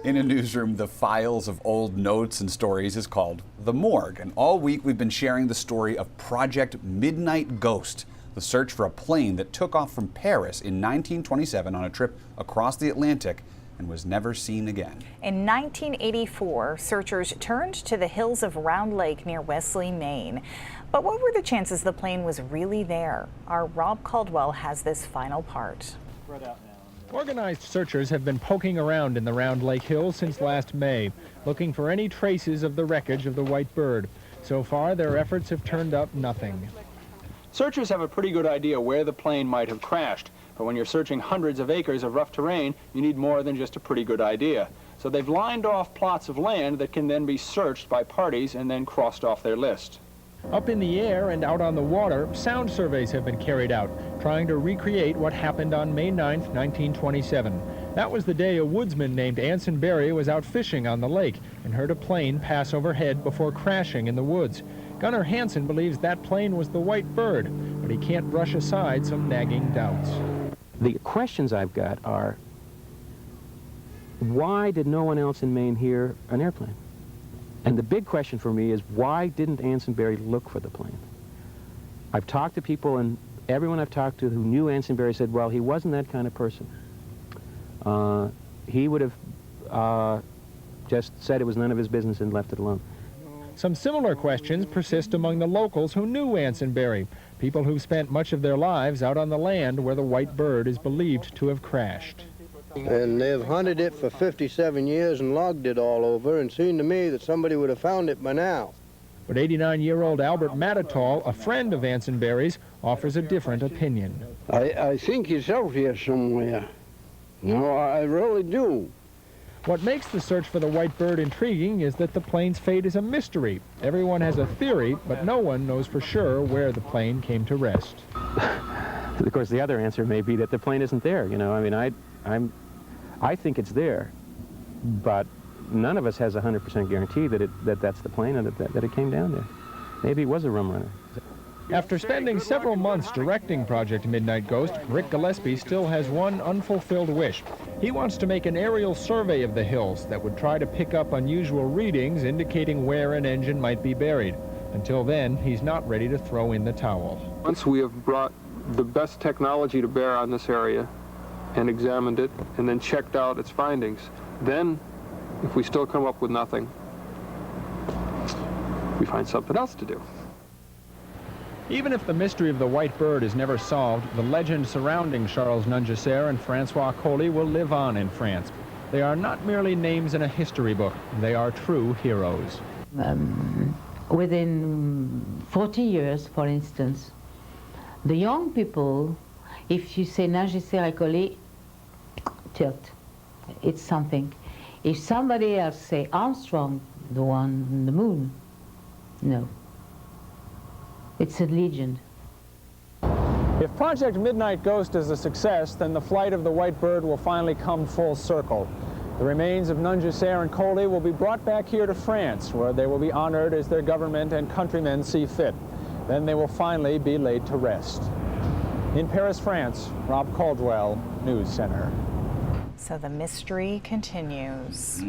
In a newsroom, the files of old notes and stories is called The Morgue. And all week we've been sharing the story of Project Midnight Ghost, the search for a plane that took off from Paris in 1927 on a trip across the Atlantic and was never seen again. In 1984, searchers turned to the hills of Round Lake near Wesley, Maine. But what were the chances the plane was really there? Our Rob Caldwell has this final part. Organized searchers have been poking around in the Round Lake Hills since last May, looking for any traces of the wreckage of the White Bird. So far, their efforts have turned up nothing. Searchers have a pretty good idea where the plane might have crashed, but when you're searching hundreds of acres of rough terrain, you need more than just a pretty good idea. So they've lined off plots of land that can then be searched by parties and then crossed off their list. Up in the air and out on the water, sound surveys have been carried out, trying to recreate what happened on May 9, 1927. That was the day a woodsman named Anson Berry was out fishing on the lake and heard a plane pass overhead before crashing in the woods. Gunnar Hansen believes that plane was the White Bird, but he can't brush aside some nagging doubts. The questions I've got are, why did no one else in Maine hear an airplane? And the big question for me is, why didn't Anson Berry look for the plane? I've talked to people, and everyone I've talked to who knew Anson Berry said, well, he wasn't that kind of person. He would have just said it was none of his business and left it alone. Some similar questions persist among the locals who knew Anson Berry, people who've spent much of their lives out on the land where the White Bird is believed to have crashed. And they've hunted it for 57 years and logged it all over, and seemed to me that somebody would have found it by now. But 89-year-old Albert Mattatall, a friend of Anson Berry's, offers a different opinion. I think he's out here somewhere. No, I really do. What makes the search for the White Bird intriguing is that the plane's fate is a mystery. Everyone has a theory, but no one knows for sure where the plane came to rest. Of course, the other answer may be that the plane isn't there. You know, I mean, I think it's there, but none of us has a 100% guarantee that that's the plane and that it came down there. Maybe it was a rum runner. After spending several months directing Project Midnight Ghost, Rick Gillespie still has one unfulfilled wish. He wants to make an aerial survey of the hills that would try to pick up unusual readings indicating where an engine might be buried. Until then, he's not ready to throw in the towel. Once we have brought the best technology to bear on this area and examined it and then checked out its findings, then if we still come up with nothing, we find something else to do. Even if the mystery of the White Bird is never solved, the legend surrounding Charles Nungesser and Francois Colli will live on in France. They are not merely names in a history book. They are true heroes. Within 40 years, for instance, the young people, if you say Nungesser and Colli, tilt. It's something. If somebody else say Armstrong, the one on the moon, no. It's a legend. If Project Midnight Ghost is a success, then the flight of the White Bird will finally come full circle. The remains of Nungesser and Colli will be brought back here to France, where they will be honored as their government and countrymen see fit. Then they will finally be laid to rest. In Paris, France, Rob Caldwell, News Center. So the mystery continues.